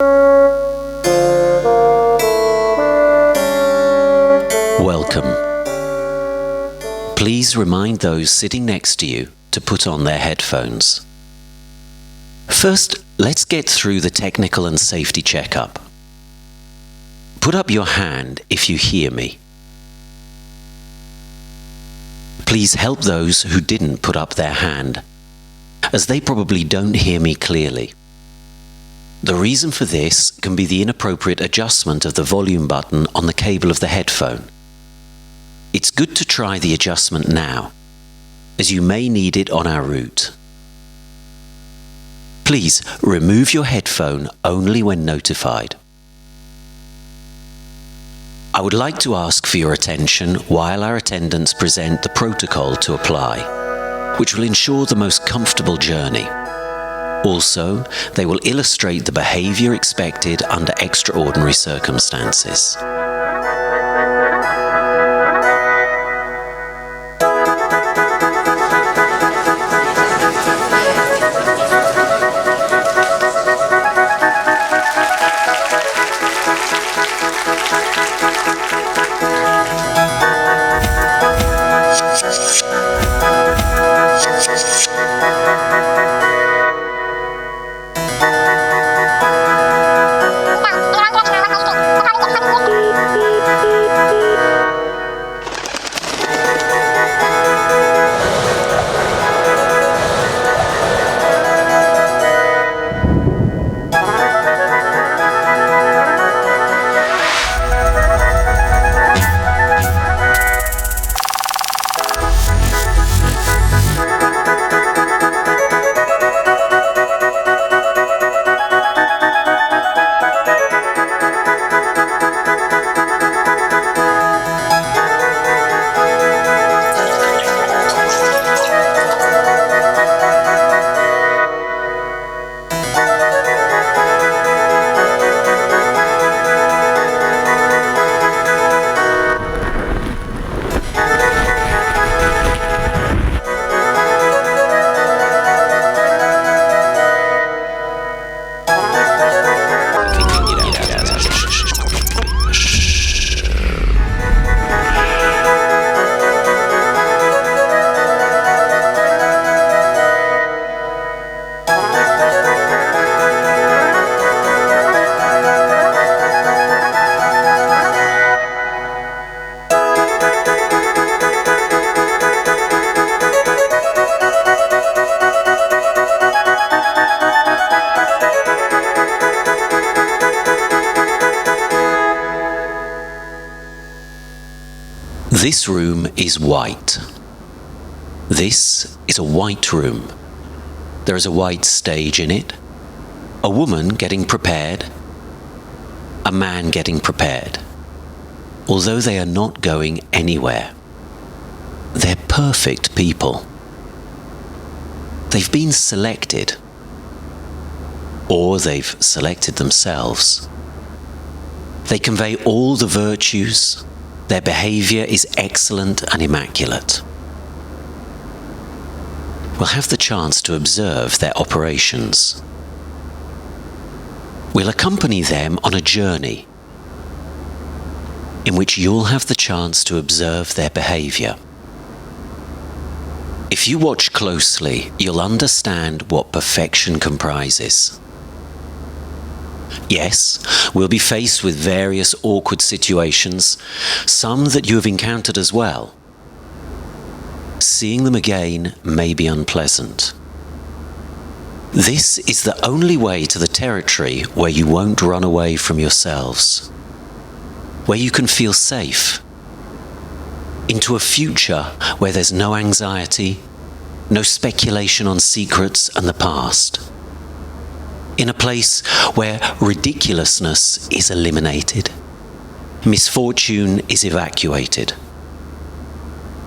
Welcome. Please remind those sitting next to you to put on their headphones. First, let's get through the technical and safety checkup. Put up your hand if you hear me. Please help those who didn't put up their hand, as they probably don't hear me clearly. The reason for this can be the inappropriate adjustment of the volume button on the cable of the headphone. It's good to try the adjustment now, as you may need it on our route. Please remove your headphone only when notified. I would like to ask for your attention while our attendants present the protocol to apply, which will ensure the most comfortable journey. Also, they will illustrate the behavior expected under extraordinary circumstances. This room is white. This is a white room. There is a white stage in it, a woman getting prepared, a man getting prepared. Although they are not going anywhere, they're perfect people. They've been selected, or they've selected themselves. They convey all the virtues. Their behavior is excellent and immaculate. We'll have the chance to observe their operations. We'll accompany them on a journey in which you'll have the chance to observe their behavior. If you watch closely, you'll understand what perfection comprises. Yes, we'll be faced with various awkward situations, some that you have encountered as well. Seeing them again may be unpleasant. This is the only way to the territory where you won't run away from yourselves, where you can feel safe, into a future where there's no anxiety, no speculation on secrets and the past. In a place where ridiculousness is eliminated, misfortune is evacuated.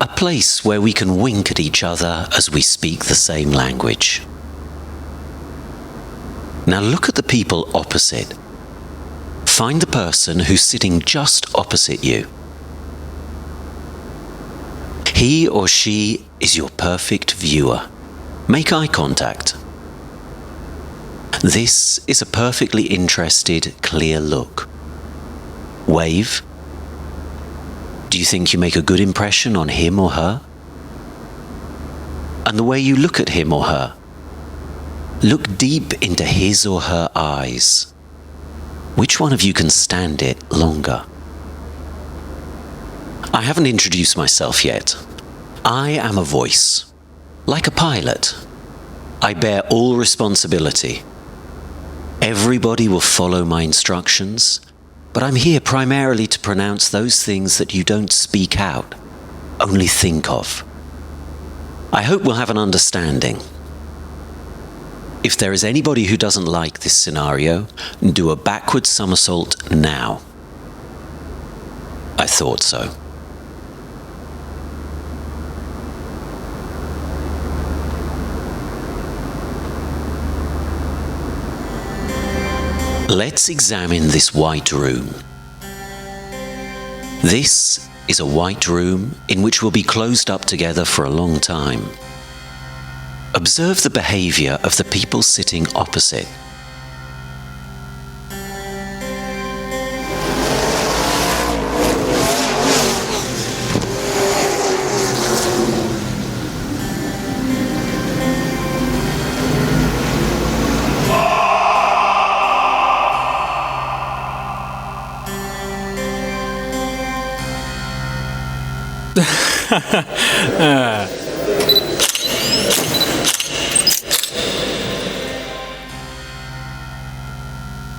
A place where we can wink at each other as we speak the same language. Now look at the people opposite. Find the person who's sitting just opposite you. He or she is your perfect viewer. Make eye contact. This is a perfectly interested, clear look. Wave. Do you think you make a good impression on him or her? And the way you look at him or her, look deep into his or her eyes. Which one of you can stand it longer? I haven't introduced myself yet. I am a voice, like a pilot. I bear all responsibility. Everybody will follow my instructions, but I'm here primarily to pronounce those things that you don't speak out, only think of. I hope we'll have an understanding. If there is anybody who doesn't like this scenario, do a backward somersault now. I thought so. Let's examine this white room. This is a white room in which we'll be closed up together for a long time. Observe the behavior of the people sitting opposite.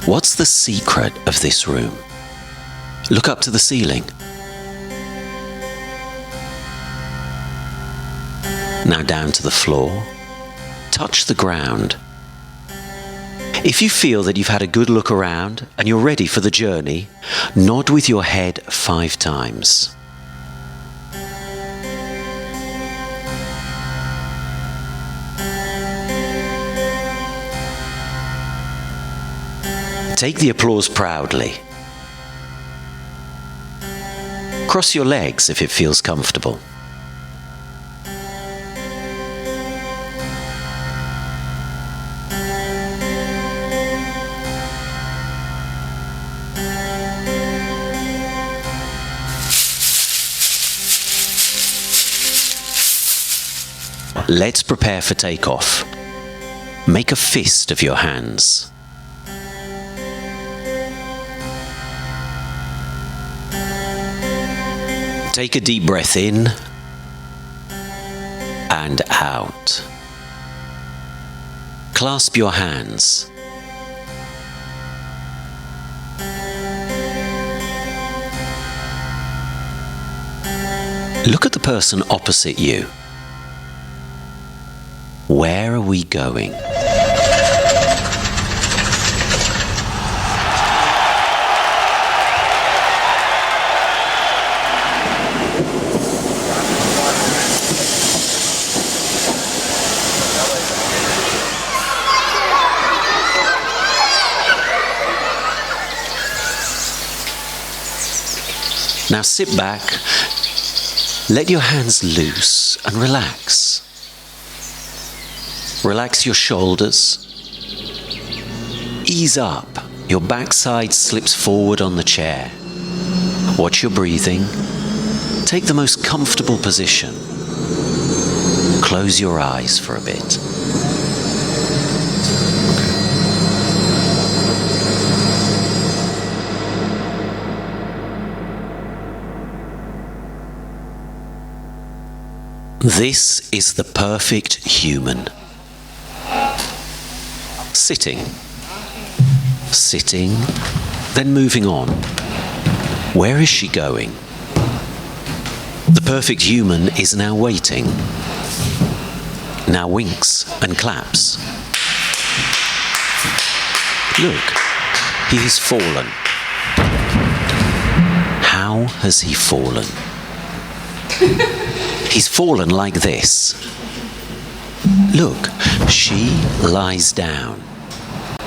What's the secret of this room? Look up to the ceiling. Now down to the floor. Touch the ground. If you feel that you've had a good look around and you're ready for the journey, nod with your head 5 times. Take the applause proudly. Cross your legs if it feels comfortable. Let's prepare for takeoff. Make a fist of your hands. Take a deep breath in and out. Clasp your hands. Look at the person opposite you. Where are we going? Now sit back, let your hands loose and relax. Relax your shoulders. Ease up, your backside slips forward on the chair. Watch your breathing. Take the most comfortable position. Close your eyes for a bit. This is the perfect human. Sitting, sitting, then moving on. Where is she going? The perfect human is now waiting. Now winks and claps. Look, he has fallen. How has he fallen? He's fallen like this. Look, she lies down.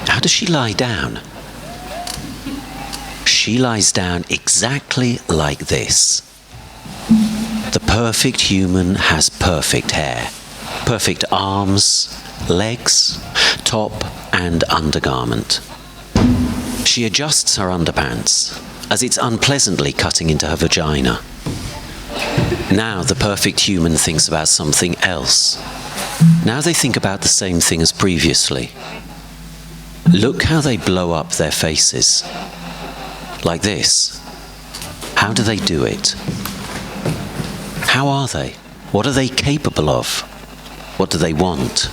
How does she lie down? She lies down exactly like this. The perfect human has perfect hair, perfect arms, legs, top and undergarment. She adjusts her underpants, as it's unpleasantly cutting into her vagina. Now the perfect human thinks about something else. Now they think about the same thing as previously. Look how they blow up their faces. Like this. How do they do it? How are they? What are they capable of? What do they want?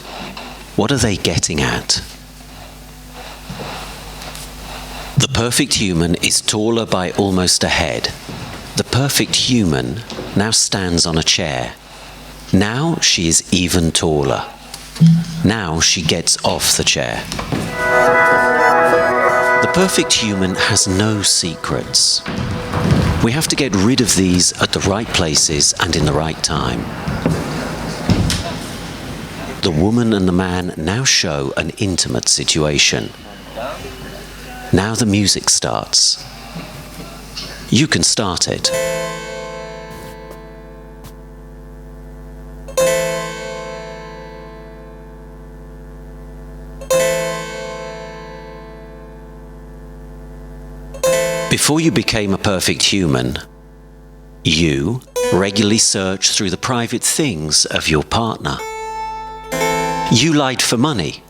What are they getting at? The perfect human is taller by almost a head. The perfect human now stands on a chair. Now she is even taller. Now she gets off the chair. The perfect human has no secrets. We have to get rid of these at the right places and in the right time. The woman and the man now show an intimate situation. Now the music starts. You can start it. Before you became a perfect human, you regularly searched through the private things of your partner. You lied for money.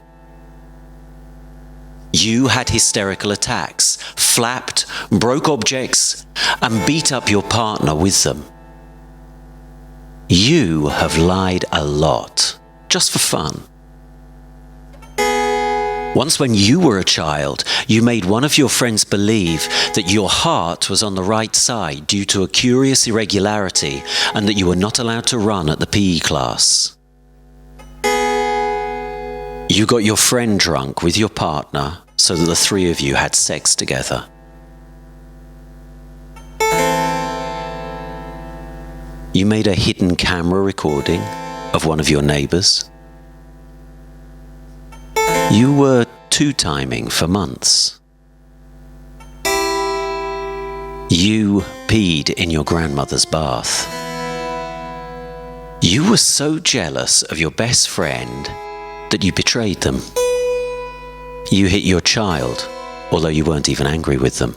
You had hysterical attacks, flapped, broke objects, and beat up your partner with them. You have lied a lot, just for fun. Once when you were a child, you made one of your friends believe that your heart was on the right side due to a curious irregularity and that you were not allowed to run at the PE class. You got your friend drunk with your partner so that the three of you had sex together. You made a hidden camera recording of one of your neighbors. You were two-timing for months. You peed in your grandmother's bath. You were so jealous of your best friend that you betrayed them. You hit your child, although you weren't even angry with them.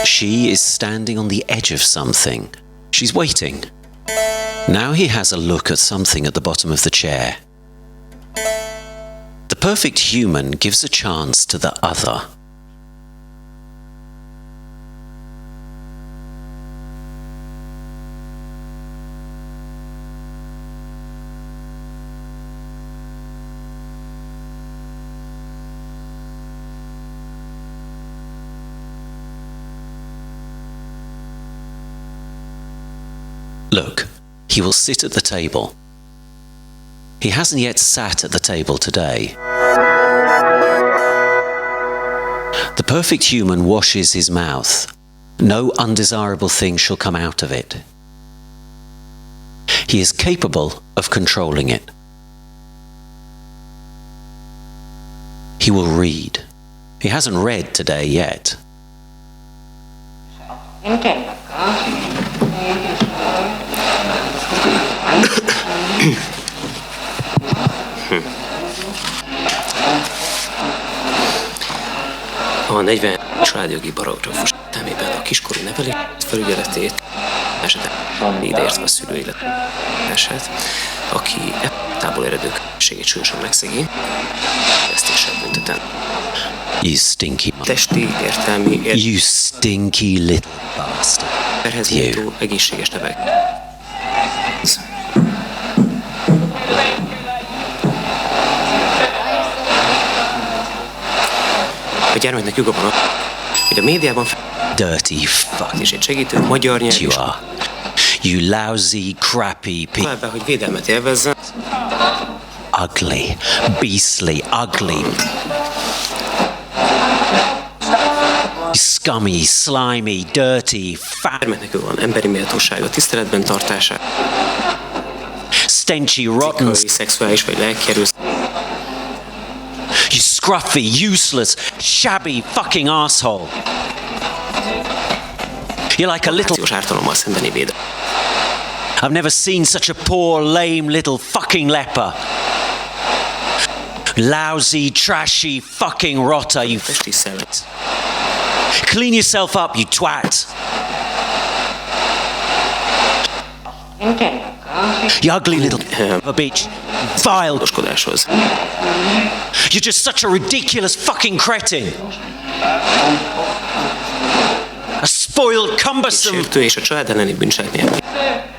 She is standing on the edge of something. She's waiting. Now he has a look at something at the bottom of the chair. The perfect human gives a chance to the other. Look, he will sit at the table. He hasn't yet sat at the table today. The perfect human washes his mouth. No undesirable thing shall come out of it. He is capable of controlling it. He will read. He hasn't read today yet. A 40 családjogi barógrafus szemében a kiskorú nevelés felügyeletét, esetleg ideértve a szülő életását, aki tából eredő kötelességét súlyosan megszegi, vesztéssel büntetem. You stinky testi, értelmi, You stinky little bastard. Erhez méltó egészséges nevek. A gyermeknek joga van, hogy a médiában dirty fuck és egy segítő magyar nyelv you are. You lousy, crappy továbbá, hogy védelmet élvezzen. Ugly, beastly, ugly. Scummy, slimy, dirty, fat, Termetnek van emberi méltósága tiszteletben tartása, stenchy, rotten, fizikai, szexuális vagy lelkierőszak, you scruffy, useless, shabby fucking asshole. You're like a little... ártalommal szembeni védelem. I've never seen such a poor, lame little fucking leper. Lousy, trashy, fucking rotter, you... Testi szellem. Clean yourself up, you twat. You ugly little a bitch. Vile. Oskodáshoz. You're just such a ridiculous fucking cretin. A spoiled, cumbersome... Sértő és a család elleni bűncselekmény.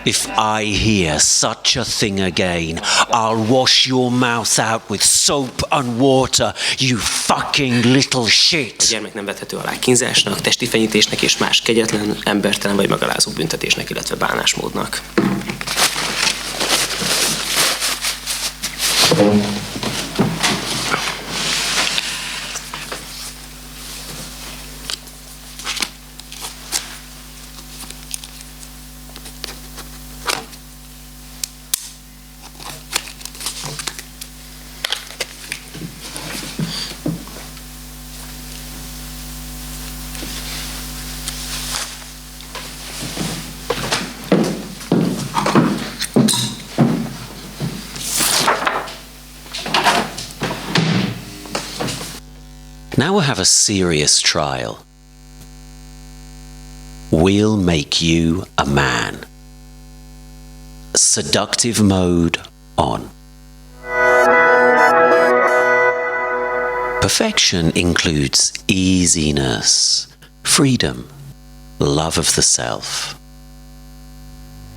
If I hear such a thing again, I'll wash your mouth out with soap and water, you fucking little A shit. gyermek nem vethető alá kínzásnak, testi fenyítésnek és más kegyetlen, embertelen vagy megalázó büntetésnek, illetve bánásmódnak. Now we'll have a serious trial. We'll make you a man. Seductive mode on. Perfection includes easiness, freedom, love of the self.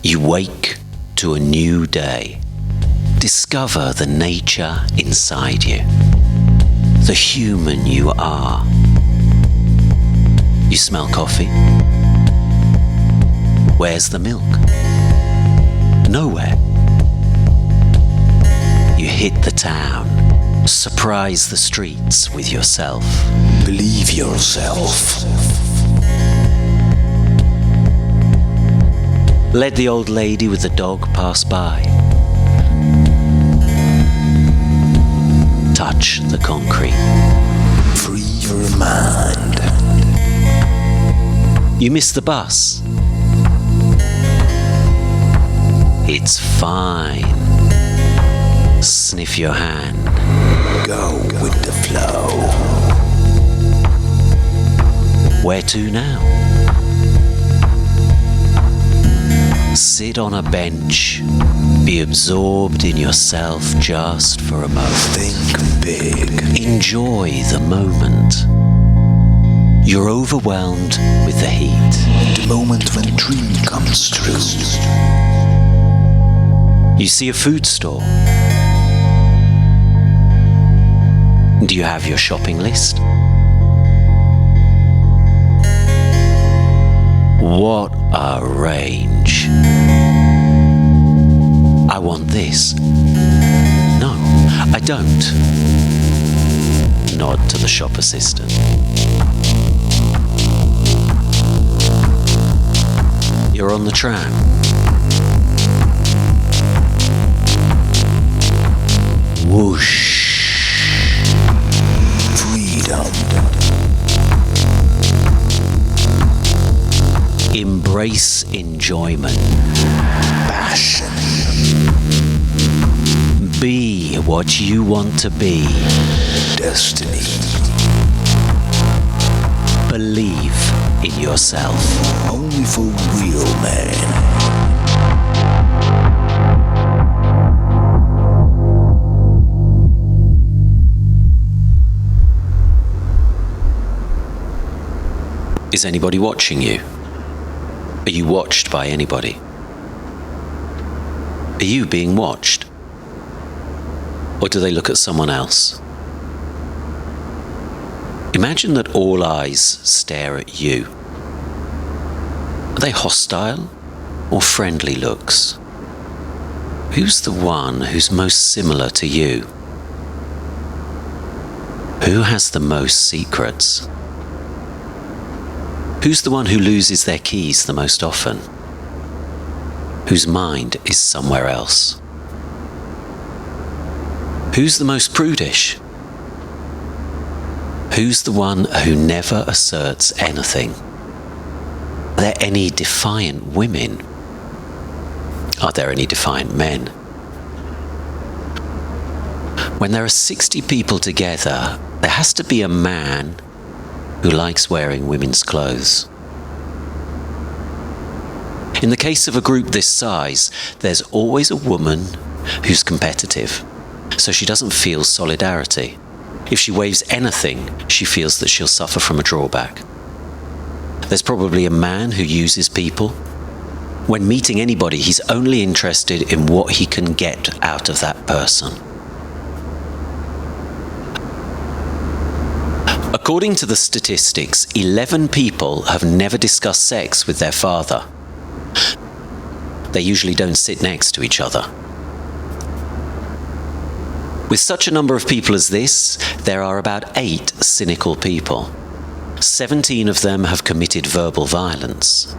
You wake to a new day. Discover the nature inside you. The human you are. You smell coffee? Where's the milk? Nowhere. You hit the town. Surprise the streets with yourself. Believe yourself. Let the old lady with the dog pass by. Touch the concrete. Free your mind. You miss the bus. It's fine. Sniff your hand. Go with the flow. Where to now? Sit on a bench. Be absorbed in yourself just for a moment. Think big. Enjoy the moment. You're overwhelmed with the heat. The moment when a dream comes true. You see a food store. Do you have your shopping list? What a range. I want this. No, I don't. Nod to the shop assistant. You're on the tram. Whoosh. Freedom. Embrace enjoyment. Passion. Be what you want to be. Destiny. Believe in yourself. Only for real men. Is anybody watching you? Are you watched by anybody? Are you being watched? Or do they look at someone else? Imagine that all eyes stare at you. Are they hostile or friendly looks? Who's the one who's most similar to you? Who has the most secrets? Who's the one who loses their keys the most often? Whose mind is somewhere else? Who's the most prudish? Who's the one who never asserts anything? Are there any defiant women? Are there any defiant men? When there are 60 people together, there has to be a man who likes wearing women's clothes. In the case of a group this size, there's always a woman who's competitive, so she doesn't feel solidarity. If she waves anything, she feels that she'll suffer from a drawback. There's probably a man who uses people. When meeting anybody, he's only interested in what he can get out of that person. According to the statistics, 11 people have never discussed sex with their father. They usually don't sit next to each other. With such a number of people as this, there are about 8 cynical people. 17 of them have committed verbal violence.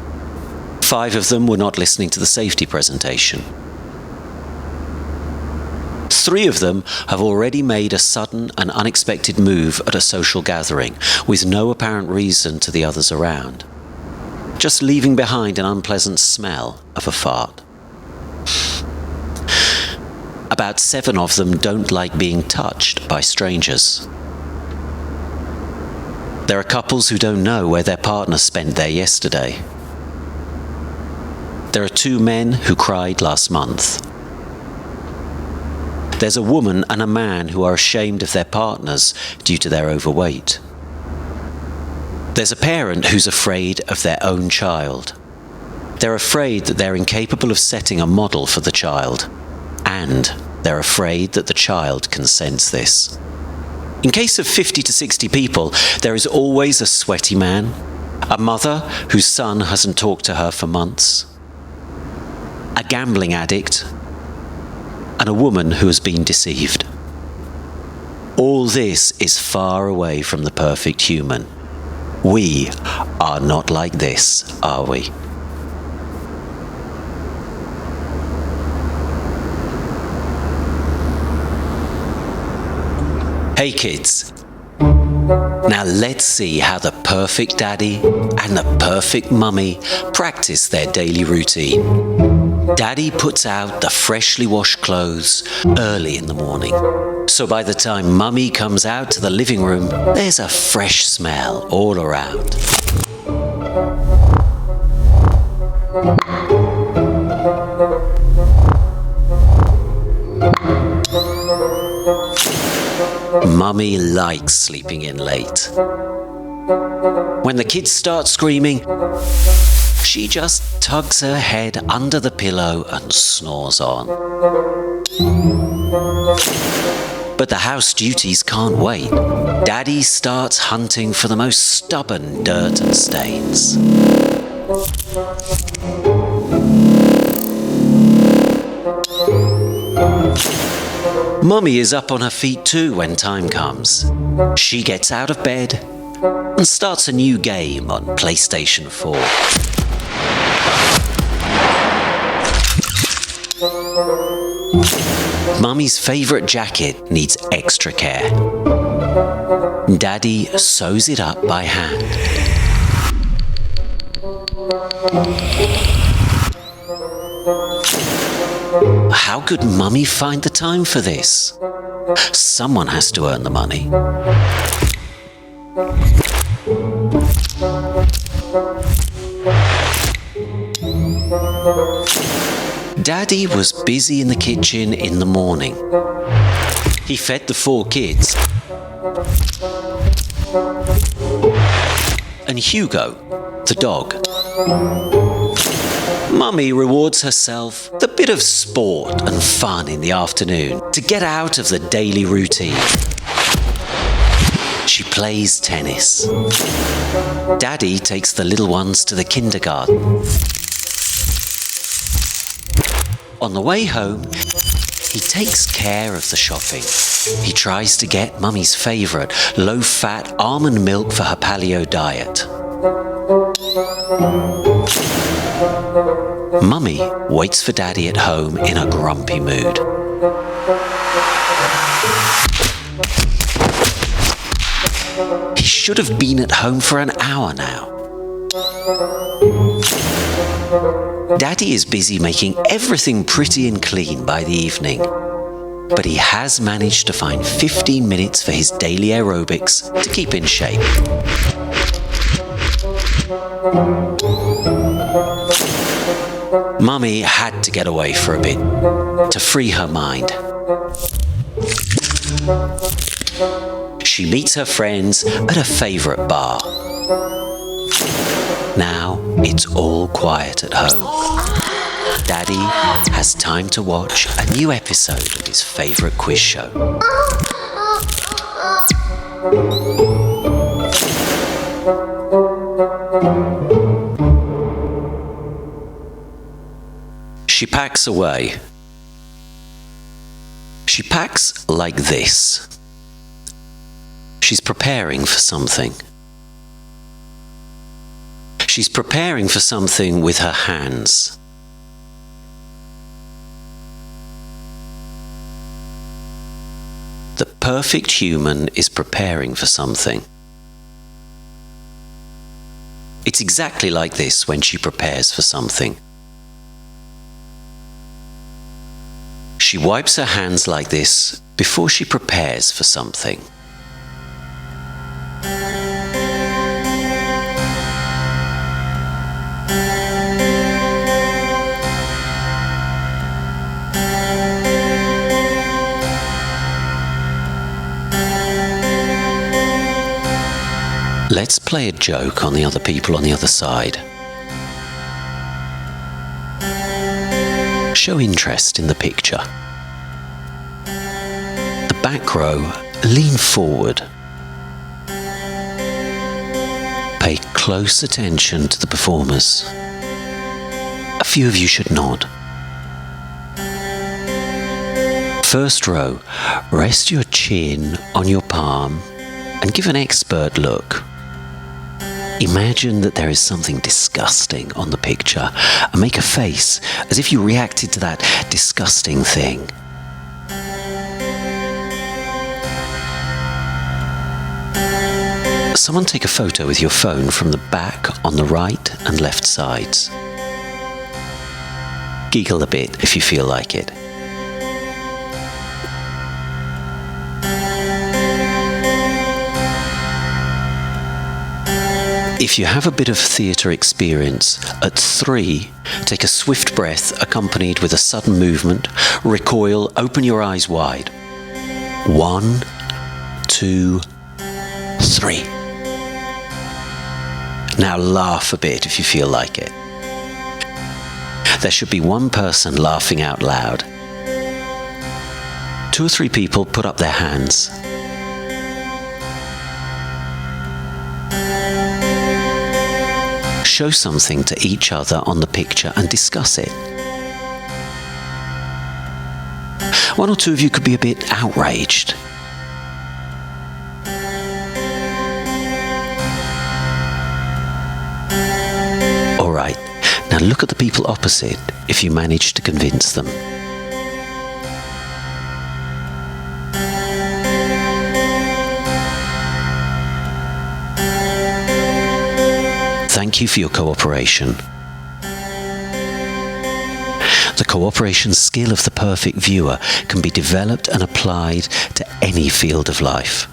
5 of them were not listening to the safety presentation. 3 of them have already made a sudden and unexpected move at a social gathering, with no apparent reason to the others around, just leaving behind an unpleasant smell of a fart. About 7 of them don't like being touched by strangers. There are couples who don't know where their partner spent there yesterday. There are 2 men who cried last month. There's a woman and a man who are ashamed of their partners due to their overweight. There's a parent who's afraid of their own child. They're afraid that they're incapable of setting a model for the child, and they're afraid that the child can sense this. In case of 50 to 60 people, there is always a sweaty man, a mother whose son hasn't talked to her for months, a gambling addict, and a woman who has been deceived. All this is far away from the perfect human. We are not like this, are we? Hey kids, now let's see how the perfect daddy and the perfect mummy practice their daily routine. Daddy puts out the freshly washed clothes early in the morning, so by the time mummy comes out to the living room, there's a fresh smell all around. Mummy likes sleeping in late. When the kids start screaming, she just tugs her head under the pillow and snores on. But the house duties can't wait. Daddy starts hunting for the most stubborn dirt and stains. Mummy is up on her feet too when time comes. She gets out of bed and starts a new game on PlayStation 4. Mummy's favourite jacket needs extra care. Daddy sews it up by hand. How could Mummy find the time for this? Someone has to earn the money. Daddy was busy in the kitchen in the morning. He fed the 4 kids. And Hugo, the dog. Mummy rewards herself with a bit of sport and fun in the afternoon to get out of the daily routine. She plays tennis. Daddy takes the little ones to the kindergarten. On the way home, he takes care of the shopping. He tries to get Mummy's favourite low-fat almond milk for her paleo diet. Mummy waits for Daddy at home in a grumpy mood. He should have been at home for an hour now. Daddy is busy making everything pretty and clean by the evening, but he has managed to find 15 minutes for his daily aerobics to keep in shape. Mummy had to get away for a bit, to free her mind. She meets her friends at her favourite bar. Now it's all quiet at home. Daddy has time to watch a new episode of his favourite quiz show. She packs away. She packs like this. She's preparing for something. She's preparing for something with her hands. The perfect human is preparing for something. It's exactly like this when she prepares for something. She wipes her hands like this before she prepares for something. Let's play a joke on the other people on the other side. Show interest in the picture. The back row, lean forward. Pay close attention to the performers. A few of you should nod. First row, rest your chin on your palm and give an expert look. Imagine that there is something disgusting on the picture and make a face as if you reacted to that disgusting thing. Someone take a photo with your phone from the back on the right and left sides. Giggle a bit if you feel like it. If you have a bit of theatre experience, at 3, take a swift breath accompanied with a sudden movement, recoil, open your eyes wide. 1, 2, 3. Now laugh a bit if you feel like it. There should be one person laughing out loud. 2 or 3 people put up their hands. Show something to each other on the picture and discuss it. 1 or 2 of you could be a bit outraged. All right, now look at the people opposite if you manage to convince them. Thank you for your cooperation. The cooperation skill of the perfect viewer can be developed and applied to any field of life.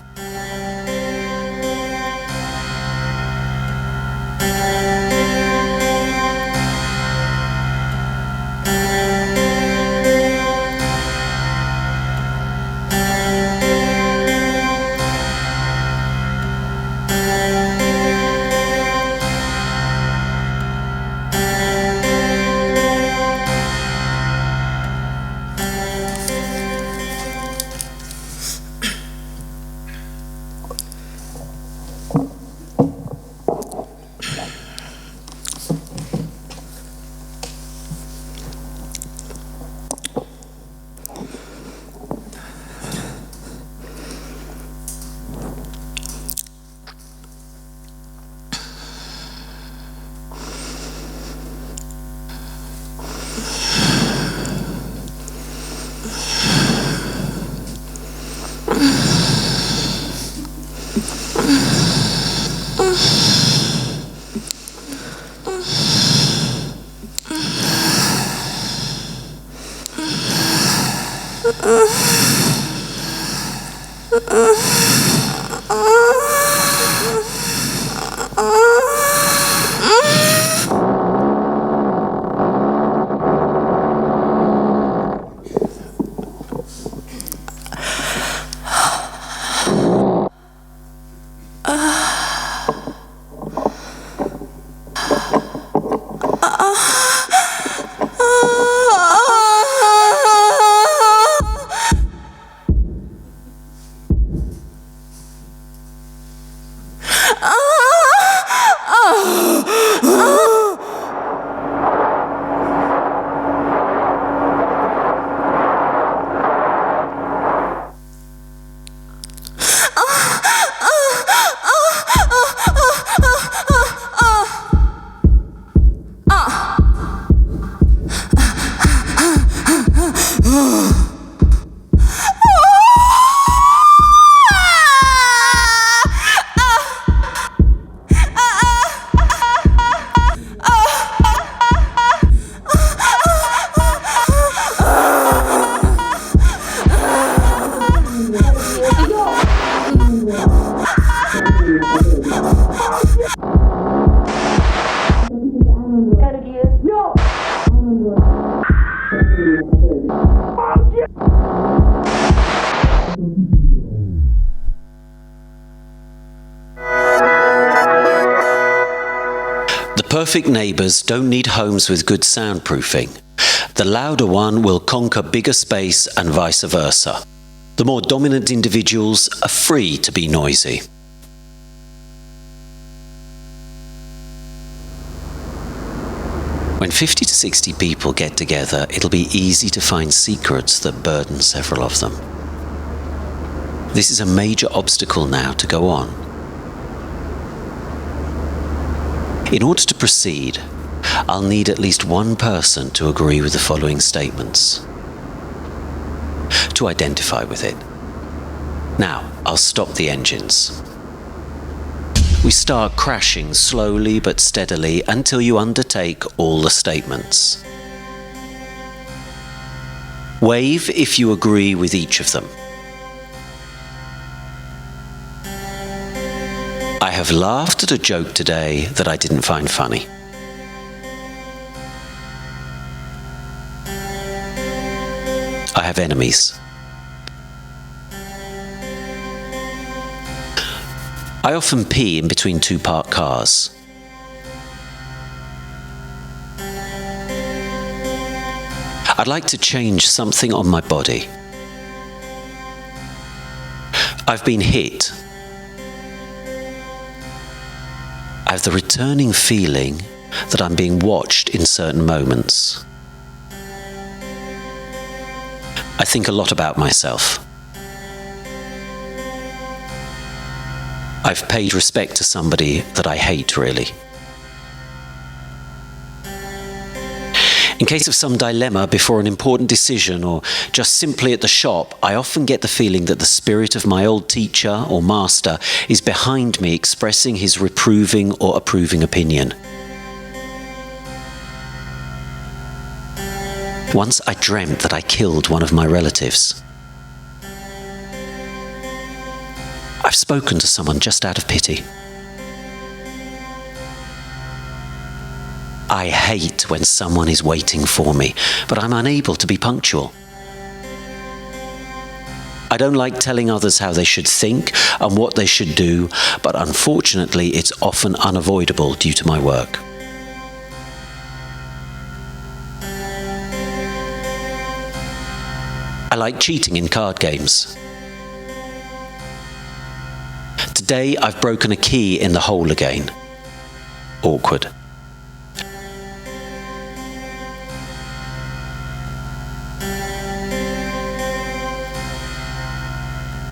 Perfect neighbours don't need homes with good soundproofing. The louder one will conquer bigger space and vice versa. The more dominant individuals are free to be noisy. When 50 to 60 people get together, it'll be easy to find secrets that burden several of them. This is a major obstacle now to go on. In order to proceed, I'll need at least one person to agree with the following statements, to identify with it. Now, I'll stop the engines. We start crashing slowly but steadily until you undertake all the statements. Wave if you agree with each of them. I have laughed at a joke today that I didn't find funny. I have enemies. I often pee in between two parked cars. I'd like to change something on my body. I've been hit. I have the returning feeling that I'm being watched in certain moments. I think a lot about myself. I've paid respect to somebody that I hate, really. In case of some dilemma before an important decision or just simply at the shop, I often get the feeling that the spirit of my old teacher or master is behind me expressing his reproving or approving opinion. Once I dreamt that I killed one of my relatives. I've spoken to someone just out of pity. I hate when someone is waiting for me, but I'm unable to be punctual. I don't like telling others how they should think and what they should do, but unfortunately it's often unavoidable due to my work. I like cheating in card games. Today I've broken a key in the hole again. Awkward.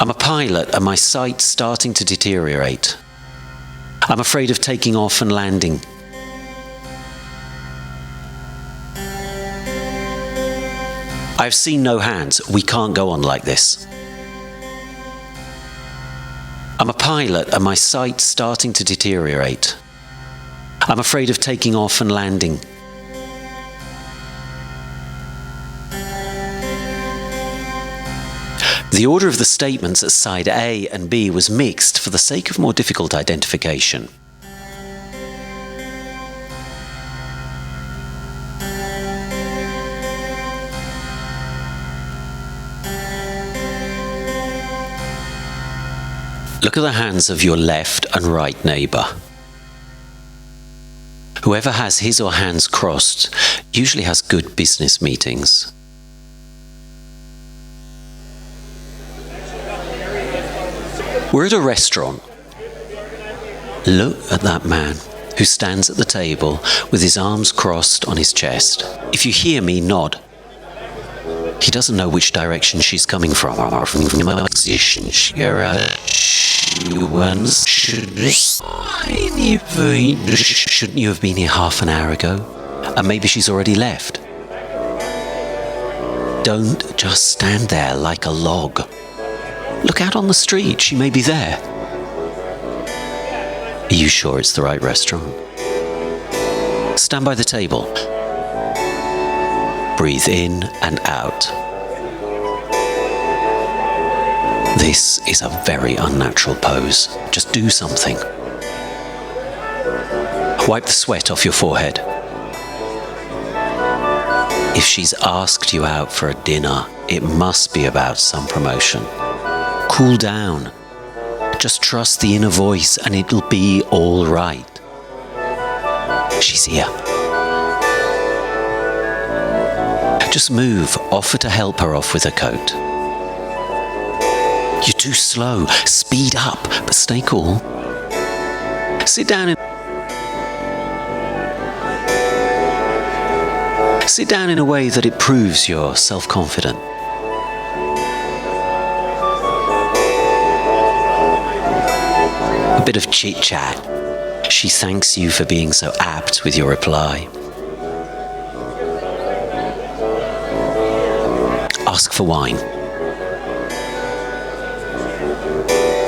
I'm a pilot and my sight's starting to deteriorate. I'm afraid of taking off and landing. I've seen no hands. We can't go on like this. I'm a pilot and my sight's starting to deteriorate. I'm afraid of taking off and landing. The order of the statements at side A and B was mixed for the sake of more difficult identification. Look at the hands of your left and right neighbour. Whoever has his or hands crossed usually has good business meetings. We're at a restaurant. Look at that man who stands at the table with his arms crossed on his chest. If you hear me, nod. He doesn't know which direction she's coming from. Shouldn't you have been here half an hour ago? And maybe she's already left. Don't just stand there like a log. Look out on the street, she may be there. Are you sure it's the right restaurant? Stand by the table. Breathe in and out. This is a very unnatural pose. Just do something. Wipe the sweat off your forehead. If she's asked you out for a dinner, it must be about some promotion. Cool down. Just trust the inner voice and it'll be all right. She's here. Just move, offer to help her off with her coat. You're too slow. Speed up, but stay cool. Sit down in a way that it proves you're self-confident. A bit of chit-chat. She thanks you for being so apt with your reply. Ask for wine.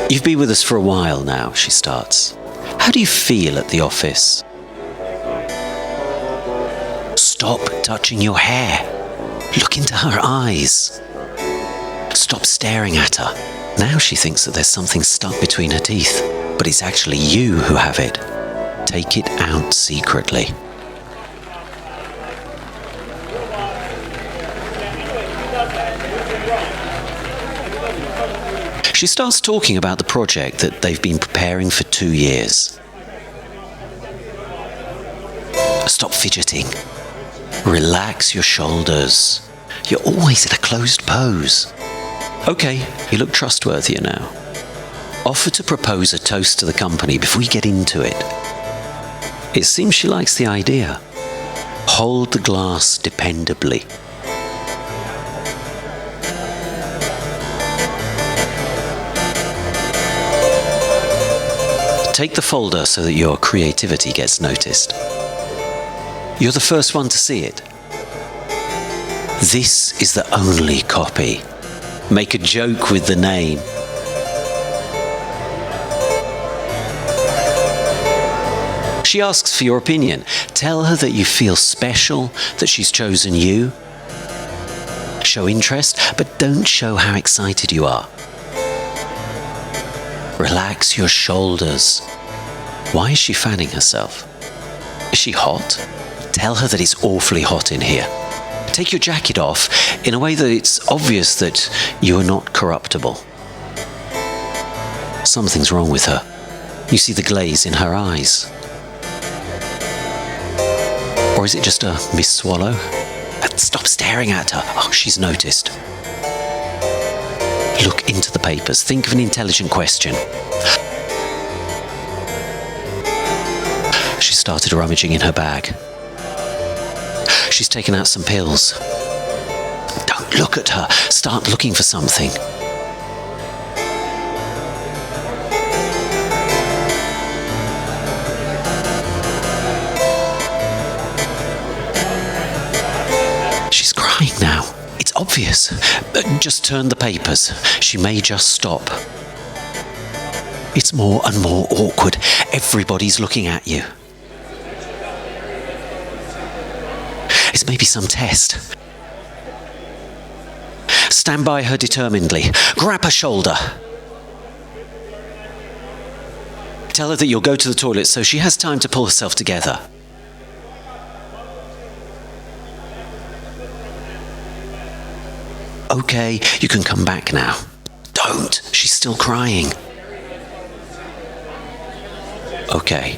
You've been with us for a while now, she starts. How do you feel at the office? Stop touching your hair. Look into her eyes. Stop staring at her. Now she thinks that there's something stuck between her teeth, but it's actually you who have it. Take it out secretly. She starts talking about the project that they've been preparing for 2 years. Stop fidgeting. Relax your shoulders. You're always in a closed pose. Okay, you look trustworthier now. Offer to propose a toast to the company before you get into it. It seems she likes the idea. Hold the glass dependably. Take the folder so that your creativity gets noticed. You're the first one to see it. This is the only copy. Make a joke with the name. She asks for your opinion. Tell her that you feel special, that she's chosen you. Show interest, but don't show how excited you are. Relax your shoulders. Why is she fanning herself? Is she hot? Tell her that it's awfully hot in here. Take your jacket off in a way that it's obvious that you are not corruptible. Something's wrong with her. You see the glaze in her eyes. Or is it just a miss-swallow? Stop staring at her. Oh, she's noticed. Look into the papers. Think of an intelligent question. She started rummaging in her bag. She's taken out some pills. Don't look at her. Start looking for something. She's crying now. It's obvious. Just turn the papers. She may just stop. It's more and more awkward. Everybody's looking at you. It's maybe some test. Stand by her determinedly. Grab her shoulder. Tell her that you'll go to the toilet so she has time to pull herself together. Okay, you can come back now. Don't. She's still crying. Okay.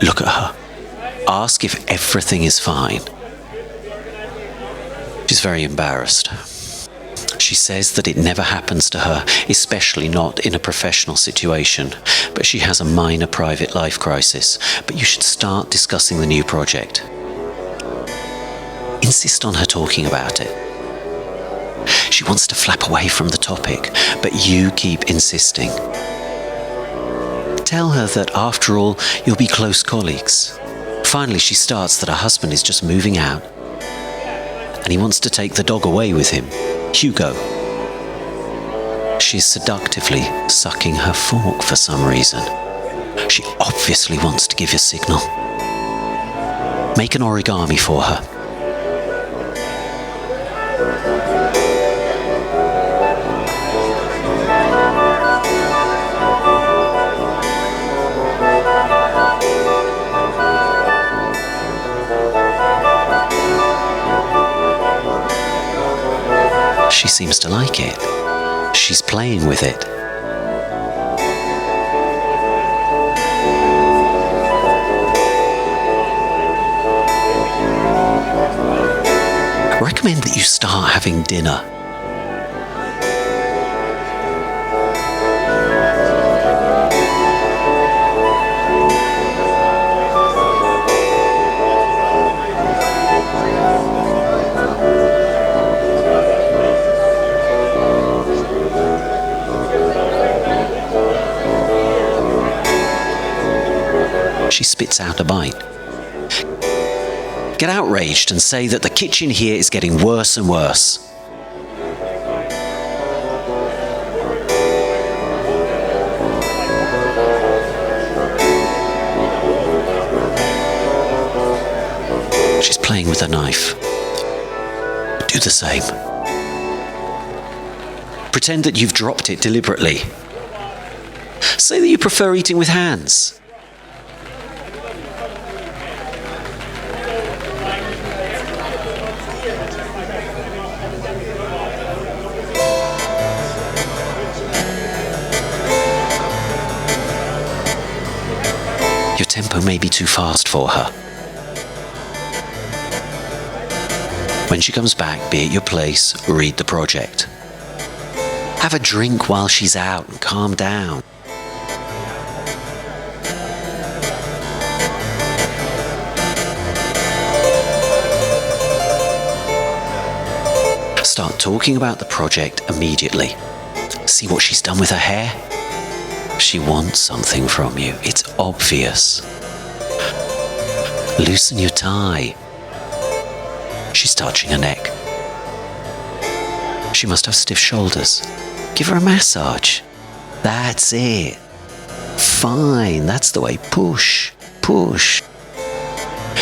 Look at her. Ask if everything is fine. She's very embarrassed. She says that it never happens to her, especially not in a professional situation, but she has a minor private life crisis. But you should start discussing the new project. Insist on her talking about it. She wants to flap away from the topic, but you keep insisting. Tell her that after all, you'll be close colleagues. Finally, she starts that her husband is just moving out, and he wants to take the dog away with him, Hugo. She's seductively sucking her fork for some reason. She obviously wants to give you a signal. Make an origami for her. She seems to like it. She's playing with it. I recommend that you start having dinner. She spits out a bite. Get outraged and say that the kitchen here is getting worse and worse. She's playing with a knife. Do the same. Pretend that you've dropped it deliberately. Say that you prefer eating with hands. Your tempo may be too fast for her. When she comes back, be at your place, read the project. Have a drink while she's out and calm down. Start talking about the project immediately. See what she's done with her hair? She wants something from you. It's obvious. Loosen your tie. She's touching her neck. She must have stiff shoulders. Give her a massage. That's it. Fine, that's the way. Push, push.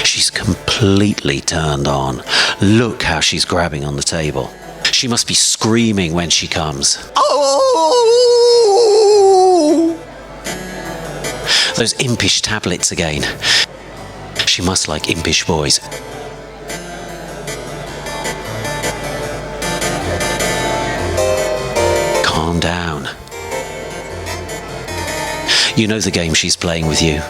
She's completely turned on. Look how she's grabbing on the table. She must be screaming when she comes. Oh! Those impish tablets again. She must like impish boys. Calm down. You know the game she's playing with you.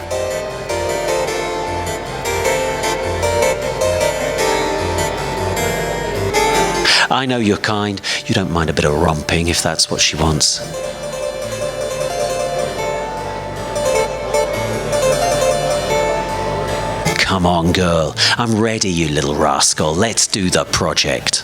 I know you're kind. You don't mind a bit of romping if that's what she wants. Come on, girl. I'm ready, you little rascal. Let's do the project.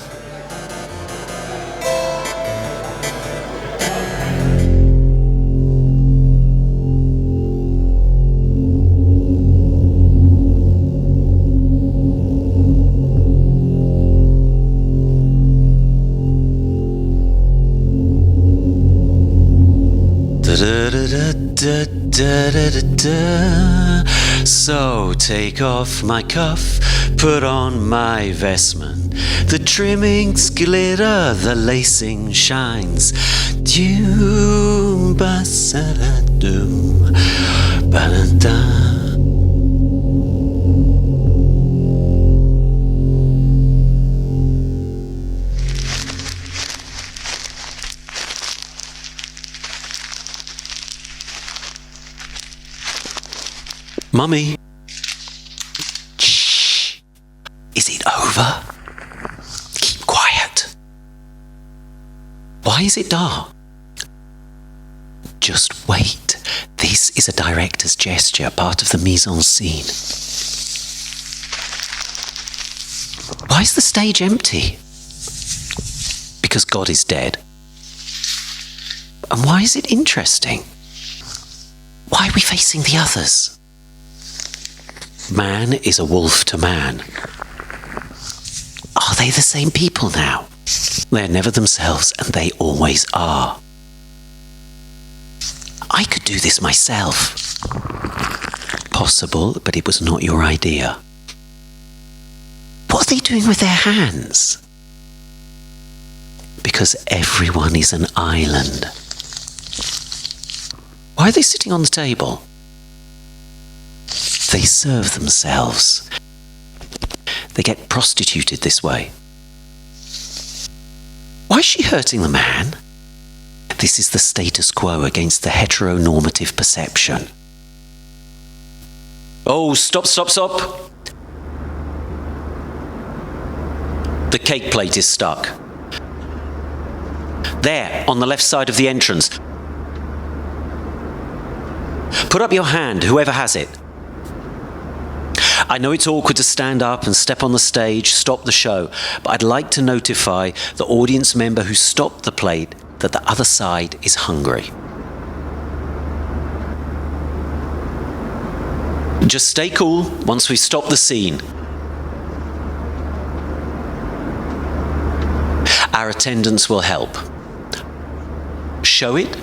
So take off my cuff, put on my vestment. The trimmings glitter, the lacing shines. Doom ba sa da doom ba da da. Mummy. Shh. Is it over? Keep quiet. Why is it dark? Just wait. This is a director's gesture, part of the mise en scene. Why is the stage empty? Because God is dead. And why is it interesting? Why are we facing the others? Man is a wolf to man. Are they the same people now? They're never themselves, and they always are. I could do this myself. Possible, but it was not your idea. What are they doing with their hands? Because everyone is an island. Why are they sitting on the table? They serve themselves. They get prostituted this way. Why is she hurting the man? This is the status quo against the heteronormative perception. Oh, stop. The cake plate is stuck. There, on the left side of the entrance. Put up your hand, whoever has it. I know it's awkward to stand up and step on the stage, stop the show, but I'd like to notify the audience member who stopped the plate that the other side is hungry. Just stay cool once we stop the scene. Our attendants will help. Show it.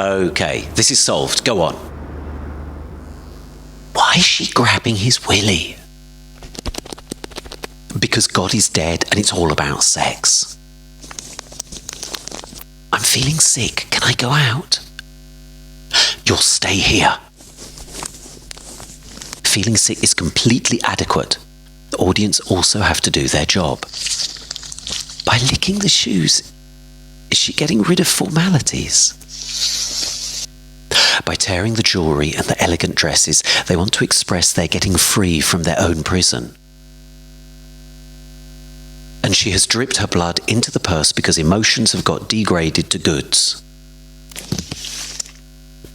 Okay, this is solved. Go on. Why is she grabbing his willy? Because God is dead and it's all about sex. I'm feeling sick. Can I go out? You'll stay here. Feeling sick is completely adequate. The audience also have to do their job. By licking the shoes, is she getting rid of formalities? By tearing the jewellery and the elegant dresses, they want to express they're getting free from their own prison. And she has dripped her blood into the purse because emotions have got degraded to goods.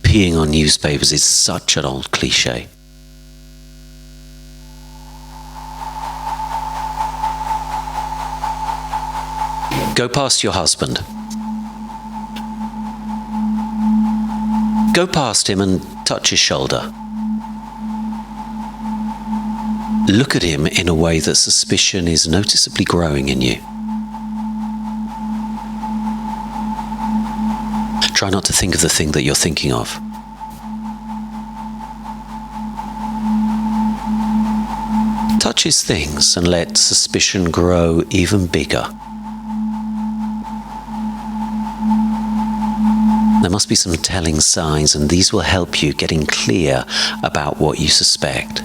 Peeing on newspapers is such an old cliché. Go past your husband. Go past him and touch his shoulder. Look at him in a way that suspicion is noticeably growing in you. Try not to think of the thing that you're thinking of. Touch his things and let suspicion grow even bigger. There must be some telling signs, and these will help you getting clear about what you suspect.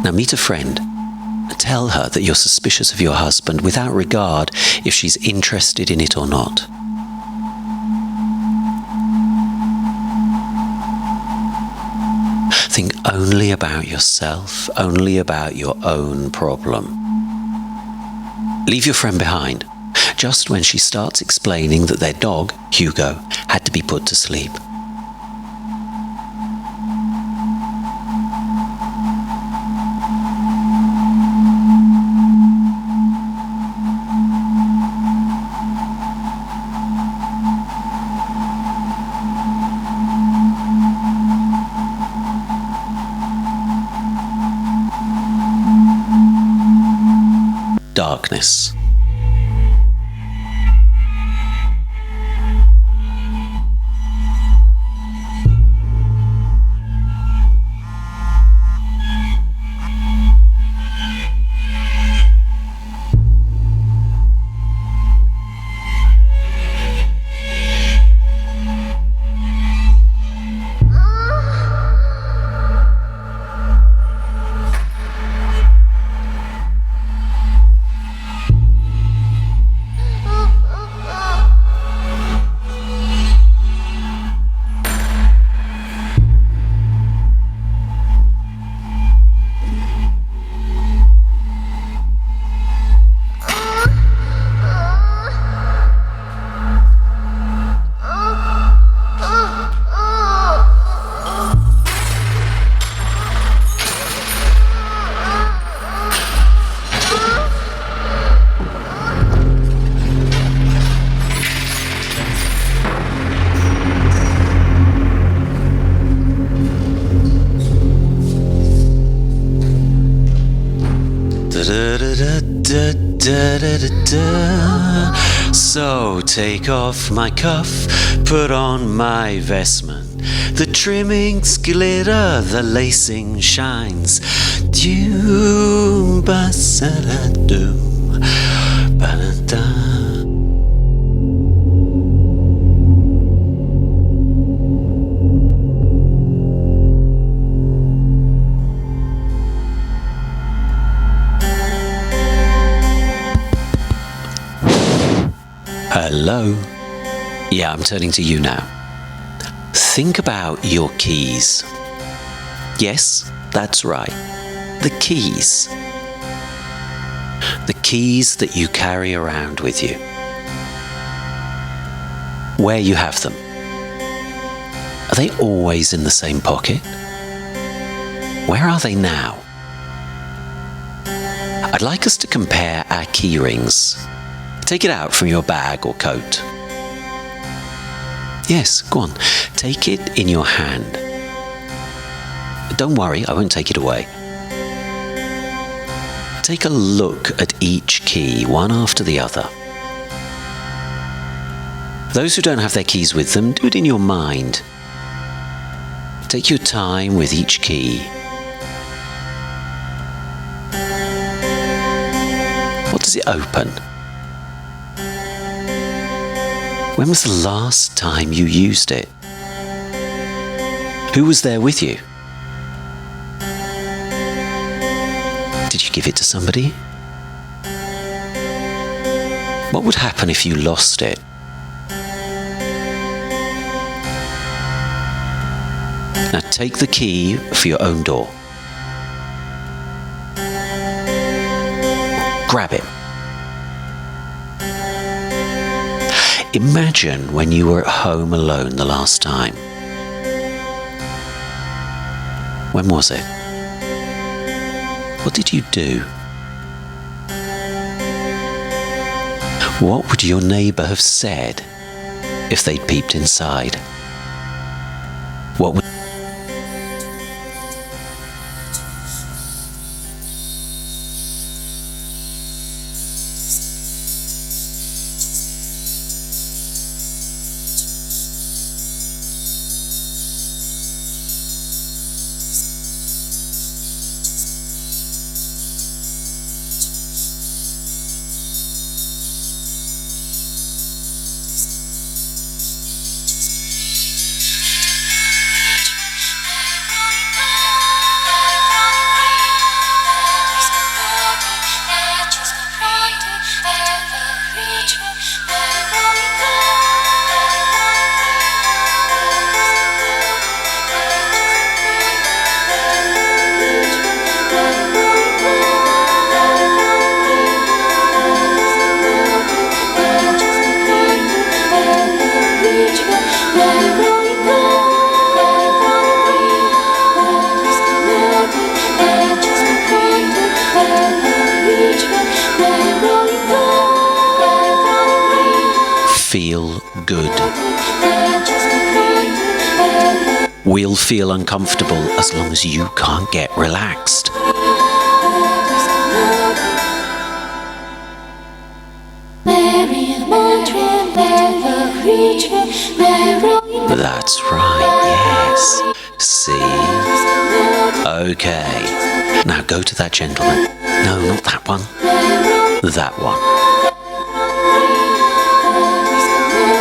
Now meet a friend. Tell her that you're suspicious of your husband without regard if she's interested in it or not. Think only about yourself, only about your own problem. Leave your friend behind, just when she starts explaining that their dog, Hugo, had to be put to sleep. darkness. So take off my cuff, put on my vestment. The trimmings glitter, the lacing shines. Doom ba sa da doom ba da da. Hello? Yeah, I'm turning to you now. Think about your keys. Yes, that's right. The keys. The keys that you carry around with you. Where you have them. Are they always in the same pocket? Where are they now? I'd like us to compare our key rings. Take it out from your bag or coat. Yes, go on. Take it in your hand. Don't worry, I won't take it away. Take a look at each key, one after the other. Those who don't have their keys with them, do it in your mind. Take your time with each key. What does it open? When was the last time you used it? Who was there with you? Did you give it to somebody? What would happen if you lost it? Now take the key for your own door. Grab it. Imagine when you were at home alone the last time. When was it? What did you do? What would your neighbour have said if they'd peeped inside? What would feel good? We'll feel uncomfortable as long as you can't get relaxed. That's right, yes. See? Okay. Now go to that gentleman. No, not that one. That one.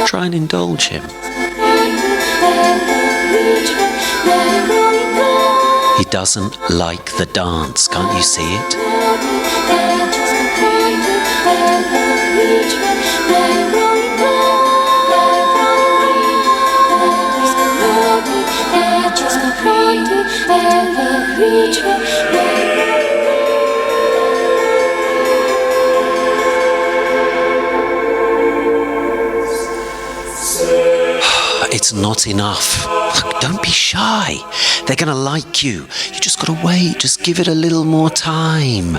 Try and indulge him. He doesn't like the dance, can't you see it? It's not enough. Look, don't be shy. They're gonna like you. You just gotta wait. Just give it a little more time.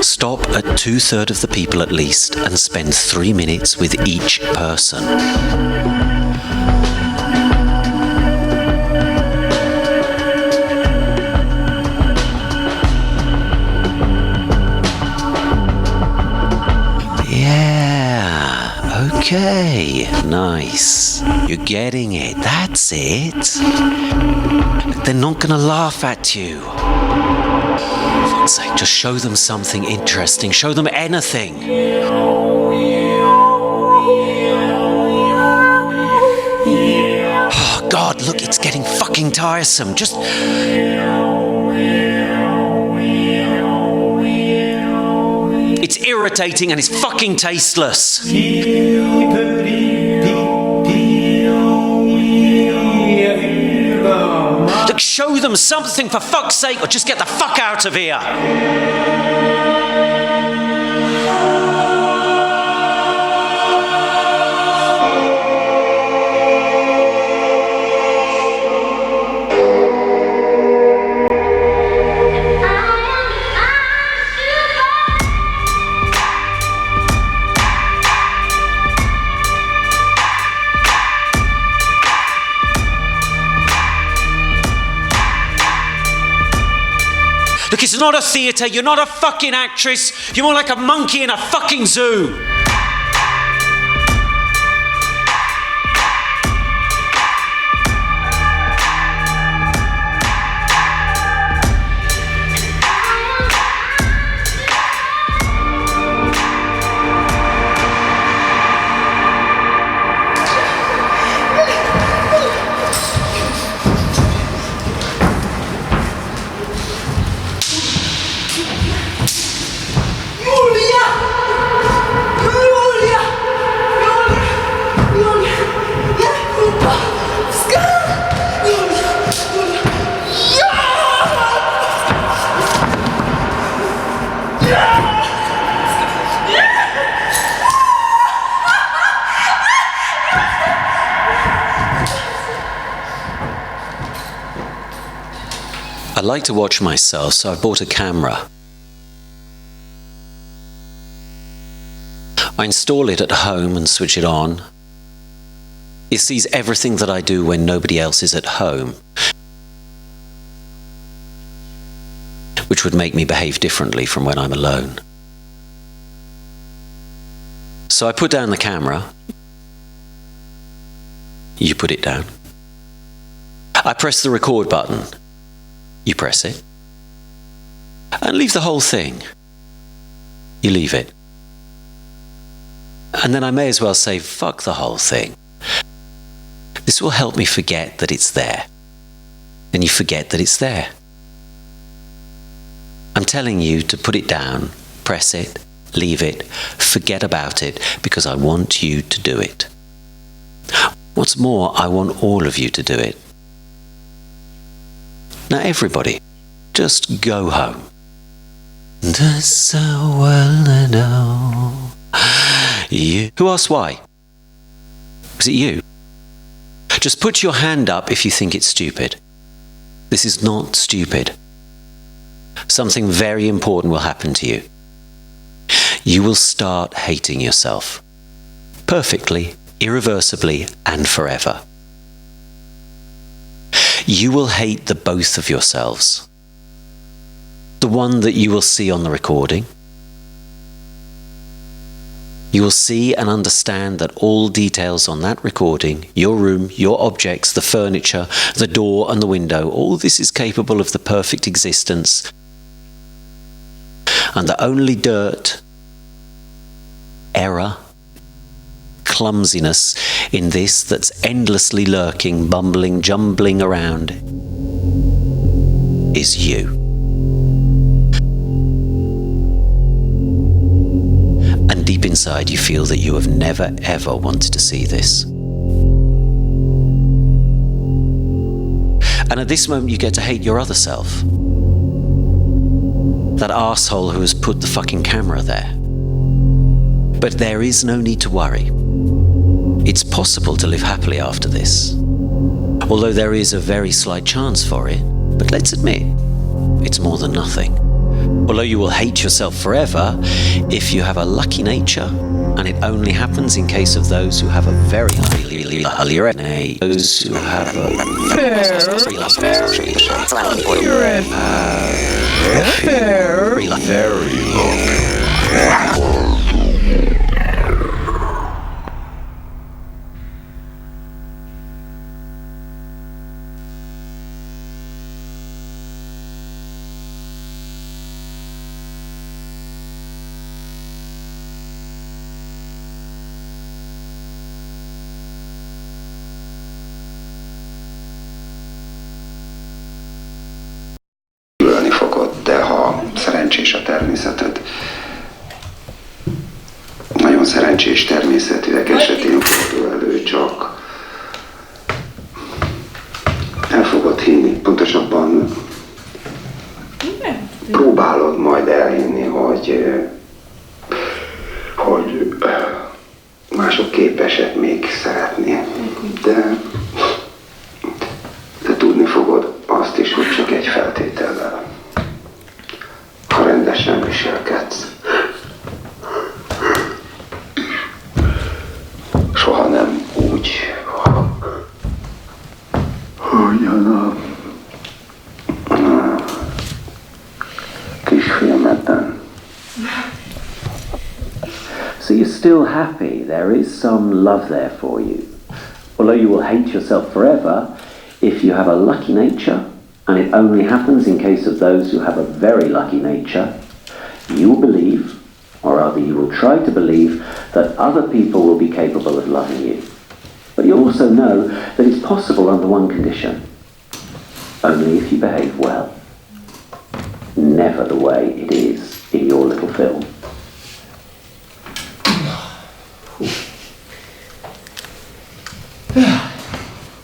Stop at 2/3 of the people at least and spend 3 minutes with each person. Yeah, okay, nice. You're getting it, that's it. They're not gonna laugh at you. For fuck's sake, just show them something interesting. Show them anything. Oh God, look, it's getting fucking tiresome. Just... It's irritating and it's fucking tasteless. Look, show them something for fuck's sake, or just get the fuck out of here. Look, it's not a theatre, you're not a fucking actress, you're more like a monkey in a fucking zoo. I like to watch myself, so I bought a camera. I install it at home and switch it on. It sees everything that I do when nobody else is at home, which would make me behave differently from when I'm alone. So I put down the camera. You put it down. I press the record button. You press it. And leave the whole thing. You leave it. And then I may as well say, fuck the whole thing. This will help me forget that it's there. And you forget that it's there. I'm telling you to put it down, press it, leave it, forget about it, because I want you to do it. What's more, I want all of you to do it. Now everybody, just go home. So well I know you. Who asked why? Was it you? Just put your hand up if you think it's stupid. This is not stupid. Something very important will happen to you. You will start hating yourself. Perfectly, irreversibly, and forever. You will hate the both of yourselves. The one that you will see on the recording. You will see and understand that all details on that recording, your room, your objects, the furniture, the door and the window, all this is capable of the perfect existence. And the only dirt, error, clumsiness in this that's endlessly lurking, bumbling, jumbling around is you. And deep inside you feel that you have never ever wanted to see this. And at this moment you get to hate your other self. That arsehole who has put the fucking camera there. But there is no need to worry. It's possible to live happily after this. Although there is a very slight chance for it, but let's admit, it's more than nothing. Although you will hate yourself forever, if you have a lucky nature, and it only happens in case of those who have a very those who have a szerencsés a természeted. Nagyon szerencsés természetűek esetén fordul elő, csak el fogod hinni, pontosabban próbálod majd elhinni, hogy mások képesek még szeretni, de tudni fogod azt is, hogy csak egy feltétellel. Ha rendesen viselkedsz. Soha nem úgy, hogyan a kisfilmeden. So you're still happy. There is some love there for you. Although you will hate yourself forever, if you have a lucky nature, and it only happens in case of those who have a very lucky nature, you will believe, or rather you will try to believe, that other people will be capable of loving you. But you also know that it's possible under one condition. Only if you behave well. Never the way it is in your little film.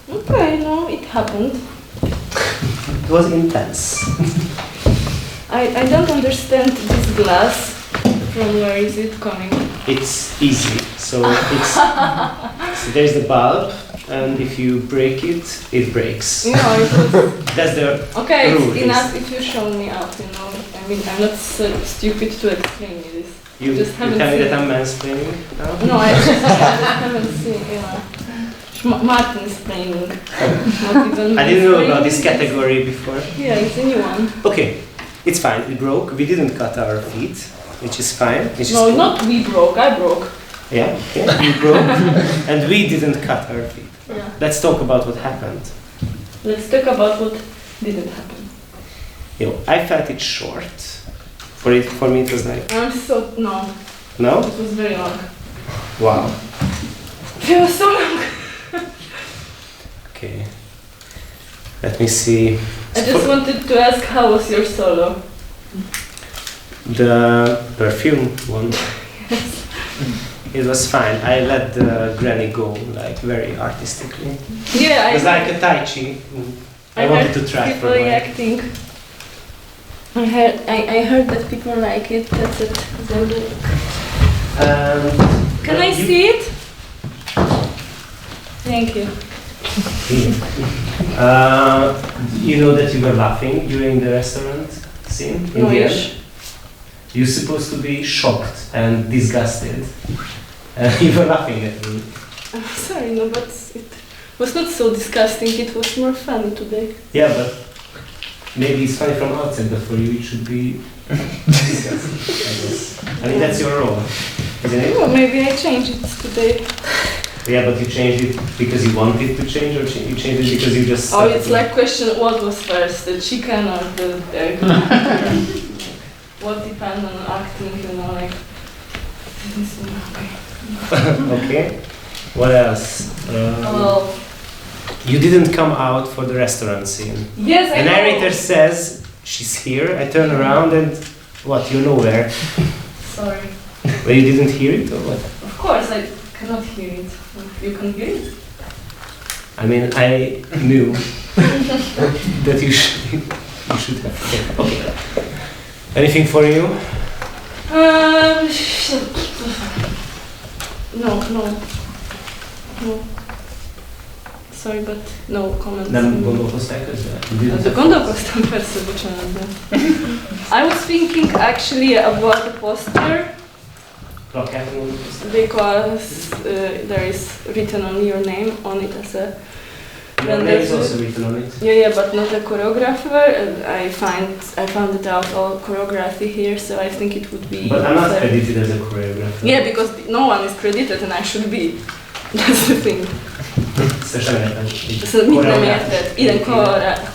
Okay, no, it happened. It was intense. I don't understand this glass. From where is it coming? It's easy. So there's the bulb, and if you break it, it breaks. You know, it was... That's the Okay, rule. it's enough if you show me out, you know. I mean, I'm not so stupid to explain you this. You just haven't tell me seen that I'm mansplaining now? No, I just haven't seen, you know. Martin is playing. I didn't know about this category before. Yeah, it's a new one. Okay, it's fine. It broke. We didn't cut our feet, which is fine. Which is No, cool. not we broke, I broke. Yeah, okay. You broke, and we didn't cut our feet. Yeah. Let's talk about what happened. Let's talk about what didn't happen. You know, I felt it short. For me, it was like. I'm so... No. No? It was very long. Wow. It was so long. Okay. Let me see. I just wanted to ask, how was your solo? The perfume one. It was fine. I let the granny go, like, very artistically. Yeah, It was like a Tai Chi. I wanted to try people for my... reacting. I heard that people like it. That's it. Can I see it? Thank you. You know that you were laughing during the restaurant scene? In the end? You're supposed to be shocked and disgusted. You were laughing at me. I'm sorry, no, but it was not so disgusting. It was more funny today. Yeah, but maybe it's funny from outside, but for you it should be disgusting, I guess. I mean, that's your role, isn't it? Well, maybe I changed it today. Yeah, but you changed it because you wanted to change, or you changed it because you just... Oh, it's like question, what was first, the chicken or the egg? What depends on acting, you know, like... Okay. What else? Well... You didn't come out for the restaurant scene. Yes, I The know. narrator says, she's here, I turn around and... What, you're nowhere? Sorry. Well, you didn't hear it, or what? Of course, I cannot hear it. You can hear it? I mean, I knew that you should have. Okay. Anything for you? No. Sorry, but no comments. Nem gondolkoztál közben? Gondolkoztam persze, bocsánat. I was thinking actually about the poster because there is written on your name on it as a Your name is also written on it. Yeah, but not a choreographer. I found it out all choreography here, so I think it would be. But I'm not credited as a choreographer. Yeah, because no one is credited and I should be. That's the thing. Mit nem érted? Igen,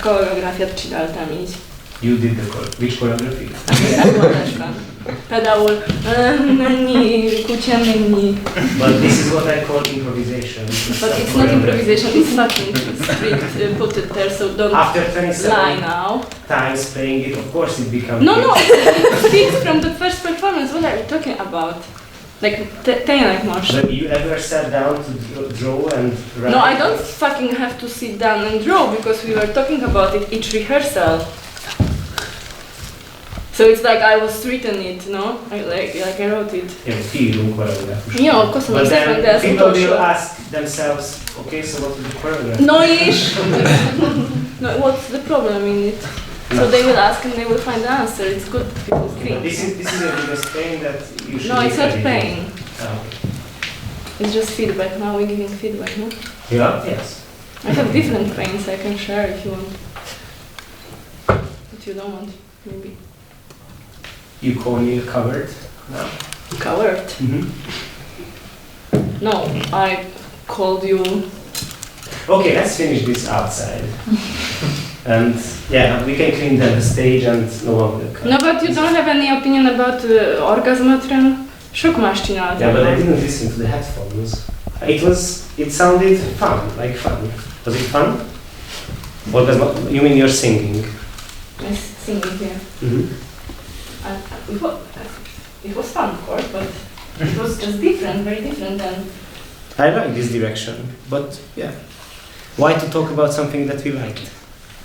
koreográfiát csináltam így. You did the which choreography? Például mennyi, kutya mennyi. But this is what I call improvisation. But it's not improvisation, it's fucking strict, put it there, so don't After 27 lie now. times playing it, of course it becomes... No, it's fixed from the first performance, what are you talking about? Like, tényleg most. But you ever sat down to draw and write? No, I don't fucking have to sit down and draw because we were talking about it each rehearsal. So it's like I was written it, no? Like I wrote it. Yeah, kiírunk choreográfus. Jó, köszönöm szépen, de ez people will utolsó. ask themselves, okay, so what is the choreography? No is! No, what's the problem in it? No. So they will ask and they will find the answer. It's good people think. This is a biggest pain that you should No, be it's not credited. pain. Oh, okay. It's just feedback. Now we're giving feedback, no? Yeah, yes. I have different pains I can share if you want. But you don't want, maybe. You call me covered now? Coward? Mm-hmm. No, I called you. Okay, let's finish this outside. And yeah, we can clean the stage and no one will come. No, but you don't have any opinion about orgasmatron? Sok más csináltam. Yeah, but I didn't listen to the headphones. It sounded fun, like fun. Was it fun? You mean you're singing? I'm singing here. Mm-hmm. It was fun, of course, but it was just different, very different than... I like this direction, but yeah. Why to talk about something that we liked?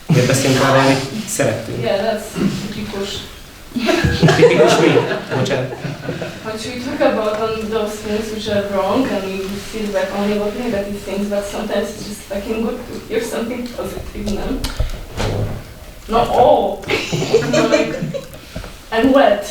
Miért beszélünk arra, amit szerettünk? Yeah, that's tipikus. Tipikus mi? Bocsánat. But we talk about those things which are wrong and we feedback only about negative things, but sometimes it's just fucking good to hear something positive, no? No, oh! No, like... I'm wet.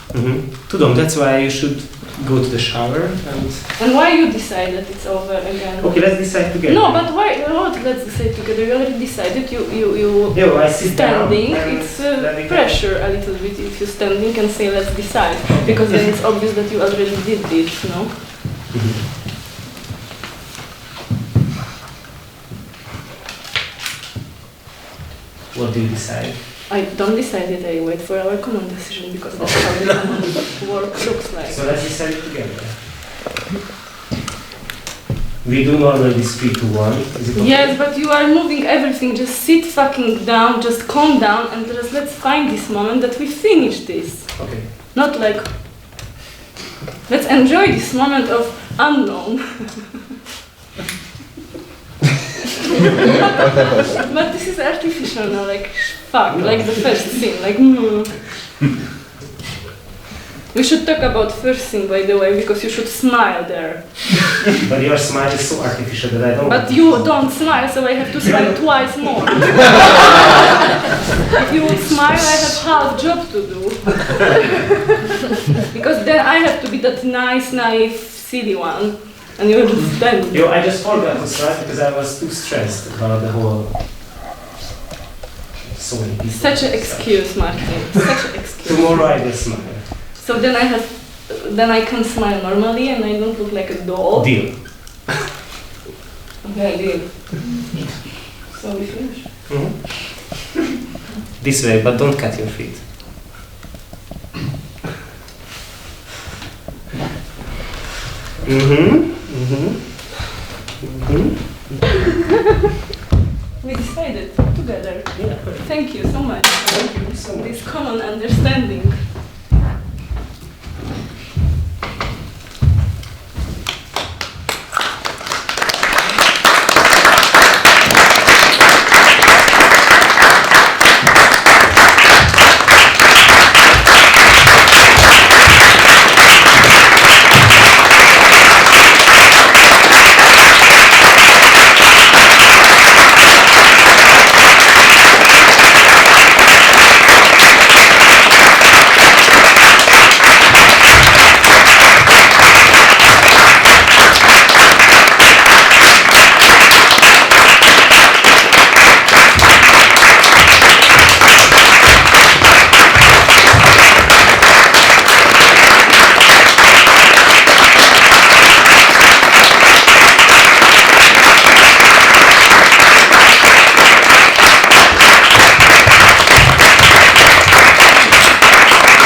Mm-hmm. Tudom, that's why you should go to the shower and... And why you decide that it's over again? Okay, let's decide together. No, but why? What? Let's decide together. You already decided. You. Yeah, well, I sit standing. down and It's then we can- pressure a little bit if you standing and say let's decide because then it's obvious that you already did it. No. Mm-hmm. What do you decide? I don't decide it. I wait for our common decision because that's how the common work looks like. So let's decide it together. We do normally speak to one. Is it okay? Yes, but you are moving everything. Just sit fucking down. Just calm down and just let's find this moment that we finish this. Okay. Not like. Let's enjoy this moment of unknown. But this is artificial now, like, fuck, like the first scene, like, We should talk about first scene, by the way, because you should smile there. But your smile is so artificial that I don't But you don't smile, so I have to smile twice more. If you would smile, I have half job to do. Because then I have to be that nice, naive, silly one. And you're just then. Yo, I just forgot to smile because I was too stressed about the whole... So many people. Such an excuse, Martin. Such an excuse. Tomorrow I will smile. So then I can smile normally and I don't look like a doll. Deal. Okay, deal. So we finish. This way, but don't cut your feet. We decided together. Yeah. Thank you so much for this common understanding.